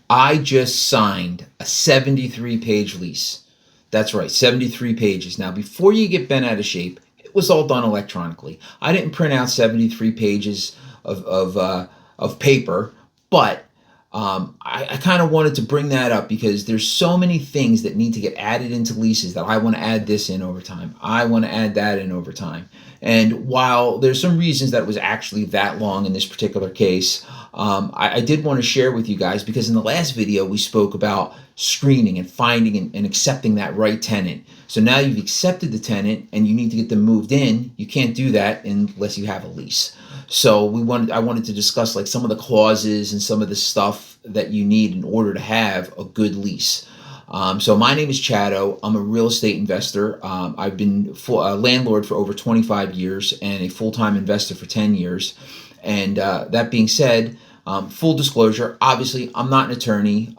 I just signed a 73-page lease. That's right, 73 pages. Now, before you get bent out of shape, it was all done electronically. I didn't print out 73 pages of paper, but I kind of wanted to bring that up because there's so many things that need to get added into leases that I want to add this in over time. I want to add that in over time. And while there's some reasons that it was actually that long in this particular case, I did want to share with you guys because in the last video we spoke about screening and finding and accepting that right tenant. So now you've accepted the tenant and you need to get them moved in. You can't do that unless you have a lease. So I wanted to discuss like some of the clauses and some of the stuff that you need in order to have a good lease. So my name is Chado. I'm a real estate investor. I've been a landlord for over 25 years and a full-time investor for 10 years. And that being said, full disclosure, obviously I'm not an attorney.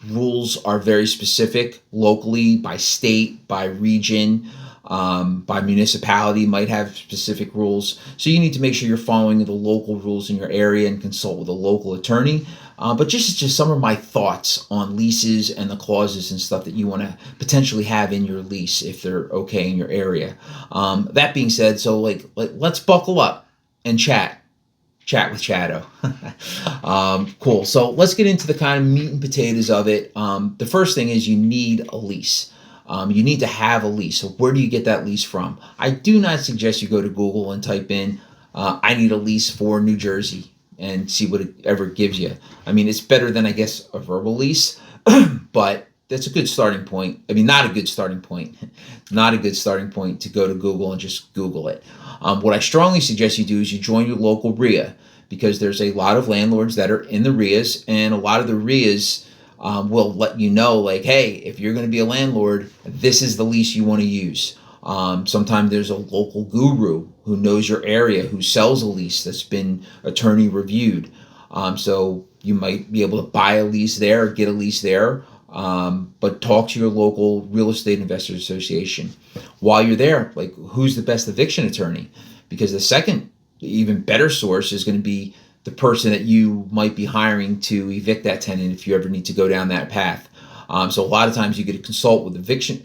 Rules are very specific locally, by state, by region, by municipality might have specific rules. So you need to make sure you're following the local rules in your area and consult with a local attorney. But just some of my thoughts on leases and the clauses and stuff that you want to potentially have in your lease if they're okay in your area. That being said, so let's buckle up and chat with Chado. Cool. So let's get into the kind of meat and potatoes of it. The first thing is you need a lease. You need to have a lease. So where do you get that lease from? I do not suggest you go to Google and type in, I need a lease for New Jersey and see what it ever gives you. I mean, it's better than, I guess, a verbal lease, but that's a good starting point. I mean, not a good starting point. Not a good starting point to go to Google and just Google it. What I strongly suggest you do is you join your local RIA because there's a lot of landlords that are in the RIAs, and a lot of the RIAs will let you know, like, hey, if you're going to be a landlord, this is the lease you want to use. Sometimes there's a local guru who knows your area, who sells a lease that's been attorney reviewed. So you might be able to buy a lease there, or get a lease there, but talk to your local real estate investors association. While you're there, like, who's the best eviction attorney? Because the second, even better source is going to be the person that you might be hiring to evict that tenant if you ever need to go down that path. So a lot of times you get a consult with an eviction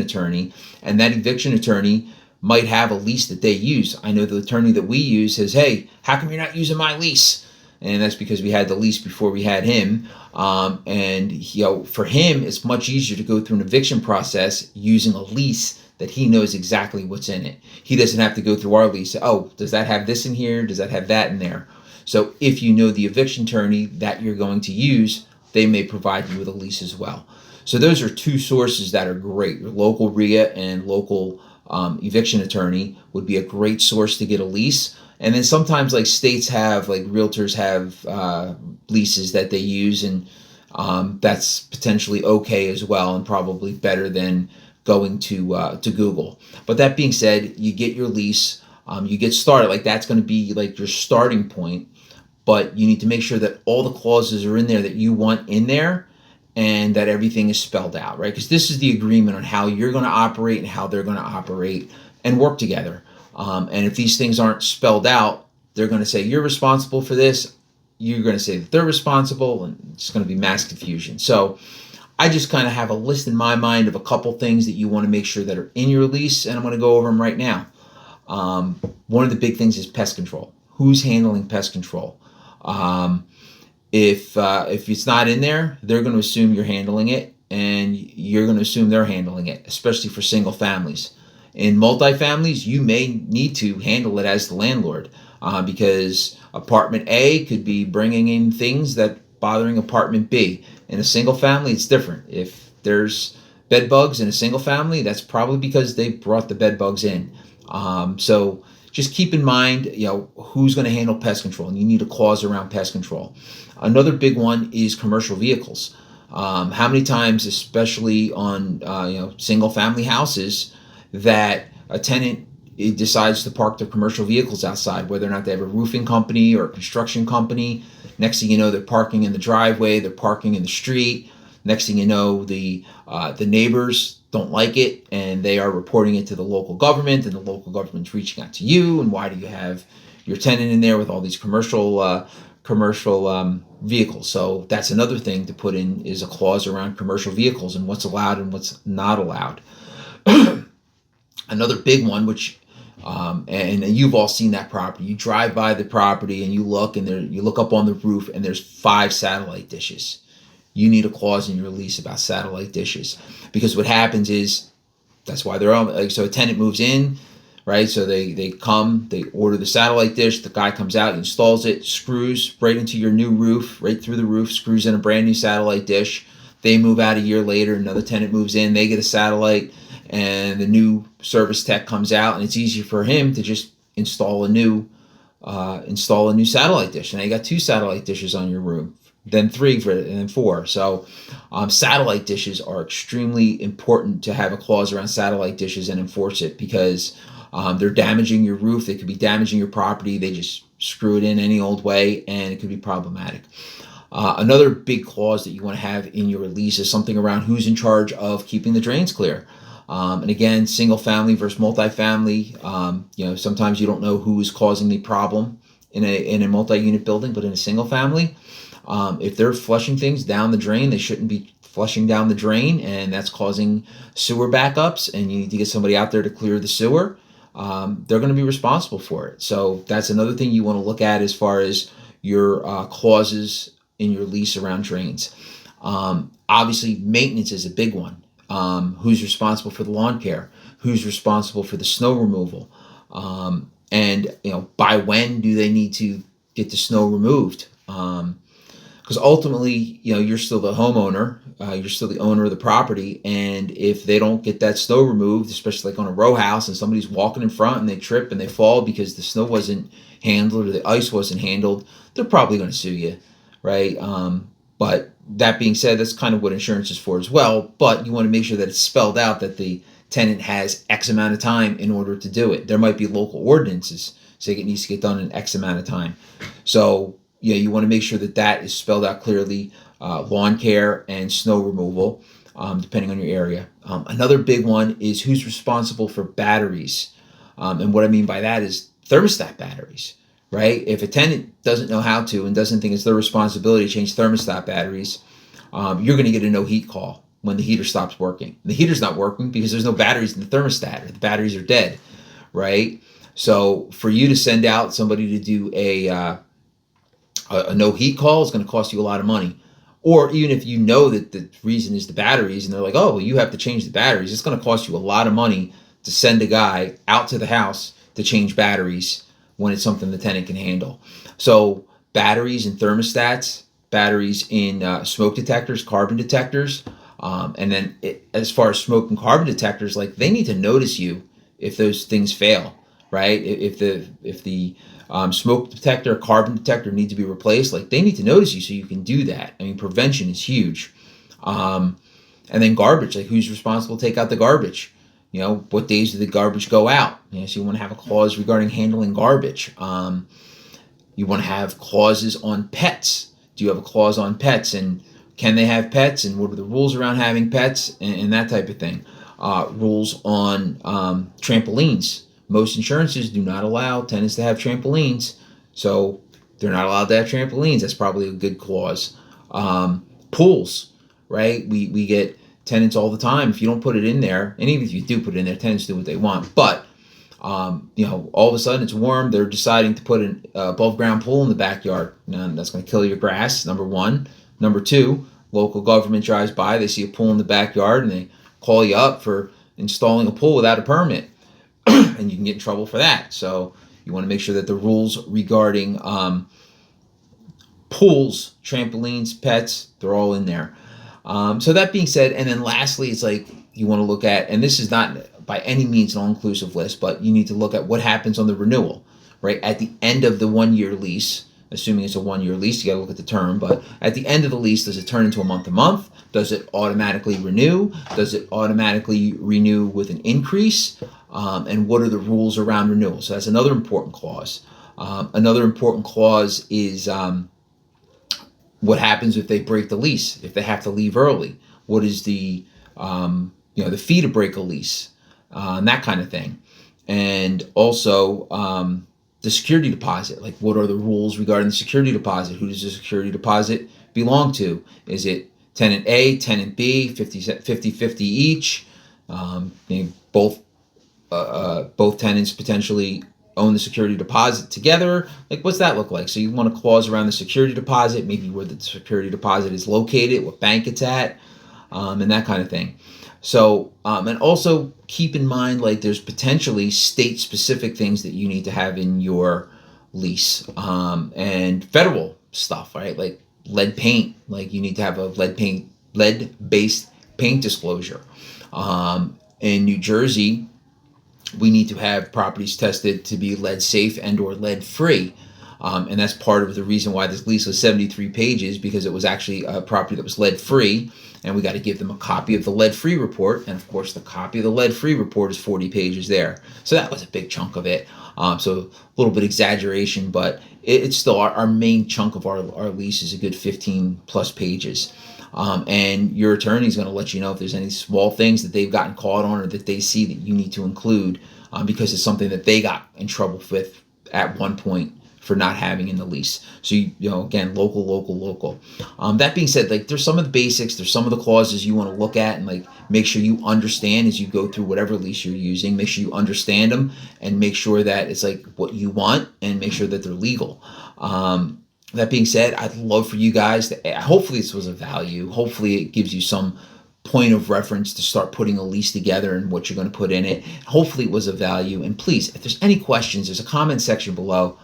attorney, and that eviction attorney might have a lease that they use. I know the attorney that we use says, hey, how come you're not using my lease? And that's because we had the lease before we had him. For him, it's much easier to go through an eviction process using a lease that he knows exactly what's in it. He doesn't have to go through our lease. Oh, does that have this in here? Does that have that in there? So if you know the eviction attorney that you're going to use, they may provide you with a lease as well. So those are two sources that are great. Your local RIA and local eviction attorney would be a great source to get a lease. And then sometimes, like, states have, like, realtors have leases that they use, and that's potentially okay as well, and probably better than going to Google. But that being said, you get your lease, you get started. Like, that's going to be like your starting point, but you need to make sure that all the clauses are in there that you want in there, and that everything is spelled out, right? Because this is the agreement on how you're going to operate and how they're going to operate and work together. And if these things aren't spelled out, they're going to say you're responsible for this. You're going to say that they're responsible, and it's going to be mass confusion. So I just kind of have a list in my mind of a couple things that you want to make sure that are in your lease, and I'm going to go over them right now. One of the big things is pest control. Who's handling pest control? If it's not in there, they're going to assume you're handling it, and you're going to assume they're handling it, especially for single families. In multifamilies, you may need to handle it as the landlord because apartment A could be bringing in things that bothering apartment B. In a single family, it's different. If there's bed bugs in a single family, that's probably because they brought the bed bugs in. So just keep in mind, who's going to handle pest control, and you need a clause around pest control. Another big one is commercial vehicles. How many times, especially on single family houses, that a tenant decides to park their commercial vehicles outside, whether or not they have a roofing company or a construction company. Next thing you know, they're parking in the driveway, they're parking in the street. Next thing you know, the neighbors don't like it, and they are reporting it to the local government, and the local government's reaching out to you. And why do you have your tenant in there with all these commercial commercial vehicles. So that's another thing to put in, is a clause around commercial vehicles and what's allowed and what's not allowed. Another big one, which and you've all seen that property. You drive by the property and you look, and you look up on the roof, and there's 5 satellite dishes. You need a clause in your lease about satellite dishes, because what happens is, that's why they're on. Like, so a tenant moves in, right? So they come, they order the satellite dish. The guy comes out, installs it, screws right into your new roof, right through the roof, screws in a brand new satellite dish. They move out a year later. Another tenant moves in. They get a satellite, and the new service tech comes out, and it's easier for him to just install a new satellite dish. And now you got 2 satellite dishes on your roof, then 3, and then 4. So satellite dishes are extremely important to have a clause around satellite dishes and enforce it, because they're damaging your roof. They could be damaging your property. They just screw it in any old way, and it could be problematic. Another big clause that you want to have in your lease is something around who's in charge of keeping the drains clear. And again, single family versus multifamily. Sometimes you don't know who is causing the problem in a multi-unit building, but in a single family, if they're flushing things down the drain, they shouldn't be flushing down the drain, and that's causing sewer backups, and you need to get somebody out there to clear the sewer. They're going to be responsible for it. So that's another thing you want to look at as far as your clauses in your lease around drains. Obviously, maintenance is a big one. Who's responsible for the lawn care? Who's responsible for the snow removal? And by when do they need to get the snow removed? Because ultimately, you're still the homeowner, you're still the owner of the property, and if they don't get that snow removed, especially like on a row house, and somebody's walking in front and they trip and they fall because the snow wasn't handled or the ice wasn't handled, they're probably going to sue you, right? But that being said, that's kind of what insurance is for as well. But you want to make sure that it's spelled out that the tenant has X amount of time in order to do it. There might be local ordinances saying it needs to get done in X amount of time. So you want to make sure that that is spelled out clearly. Lawn care and snow removal, depending on your area. Another big one is who's responsible for batteries. And what I mean by that is thermostat batteries. Right? If a tenant doesn't know how to and doesn't think it's their responsibility to change thermostat batteries, you're going to get a no heat call when the heater stops working. The heater's not working because there's no batteries in the thermostat, or the batteries are dead, right? So for you to send out somebody to do a no heat call is going to cost you a lot of money. Or even if you know that the reason is the batteries, and they're like, oh, well, you have to change the batteries, it's going to cost you a lot of money to send a guy out to the house to change batteries when it's something the tenant can handle. So batteries and thermostats, batteries in smoke detectors, carbon detectors, and then as far as smoke and carbon detectors, like, they need to notice you if those things fail, right? If the smoke detector, carbon detector need to be replaced, like, they need to notice you so you can do that. I mean, prevention is huge. And then garbage, like, who's responsible to take out the garbage? What days do the garbage go out? So you want to have a clause regarding handling garbage. You want to have clauses on pets. Do you have a clause on pets, and can they have pets, and what are the rules around having pets, and that type of thing? Rules on trampolines. Most insurances do not allow tenants to have trampolines, so they're not allowed to have trampolines. That's probably a good clause. Pools, right? We get tenants all the time. If you don't put it in there, and even if you do put it in there, tenants do what they want. But all of a sudden it's warm. They're deciding to put an above ground pool in the backyard. Now, that's going to kill your grass. Number one. Number two, local government drives by. They see a pool in the backyard, and they call you up for installing a pool without a permit, and you can get in trouble for that. So you want to make sure that the rules regarding pools, trampolines, pets, they're all in there. So that being said, and then lastly, it's like you want to look at, and this is not by any means an all-inclusive list, but you need to look at what happens on the renewal, right? At the end of the 1-year lease, assuming it's a 1-year lease, you got to look at the term, but at the end of the lease, does it turn into a month-to-month? Does it automatically renew? Does it automatically renew with an increase? And what are the rules around renewal? So that's another important clause. Another important clause is what happens if they break the lease, if they have to leave early? What is the the fee to break a lease, and that kind of thing. And also the security deposit. Like, what are the rules regarding the security deposit? Who does the security deposit belong to? Is it tenant A, tenant B, 50-50 each? Both both tenants potentially own the security deposit together. Like, what's that look like? So you want a clause around the security deposit, maybe where the security deposit is located, what bank it's at, and that kind of thing. So, and also keep in mind, like, there's potentially state-specific things that you need to have in your lease, and federal stuff, right? Like lead paint. Like, you need to have a lead-based paint disclosure. In New Jersey, we need to have properties tested to be lead safe and or lead free. And that's part of the reason why this lease was 73 pages, because it was actually a property that was lead free, and we got to give them a copy of the lead free report. And of course, the copy of the lead free report is 40 pages there. So that was a big chunk of it. So a little bit exaggeration, but it's still our main chunk of our lease is a good 15 plus pages. And your attorney is going to let you know if there's any small things that they've gotten caught on or that they see that you need to include, because it's something that they got in trouble with at one point for not having in the lease. So, again, local. That being said, like, there's some of the basics, there's some of the clauses you want to look at and, like, make sure you understand as you go through whatever lease you're using. Make sure you understand them and make sure that it's like what you want, and make sure that they're legal. That being said, I'd love for you guys to, hopefully this was of value. Hopefully it gives you some point of reference to start putting a lease together and what you're going to put in it. Hopefully it was of value. And please, if there's any questions, there's a comment section below.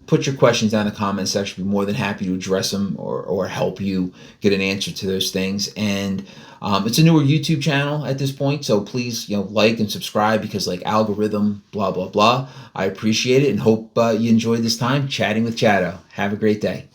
Put your questions down in the comment section. I'd be more than happy to address them or help you get an answer to those things. And it's a newer YouTube channel at this point, so please, like and subscribe, because, like, algorithm, blah blah blah. I appreciate it and hope you enjoyed this time chatting with Chado. Have a great day.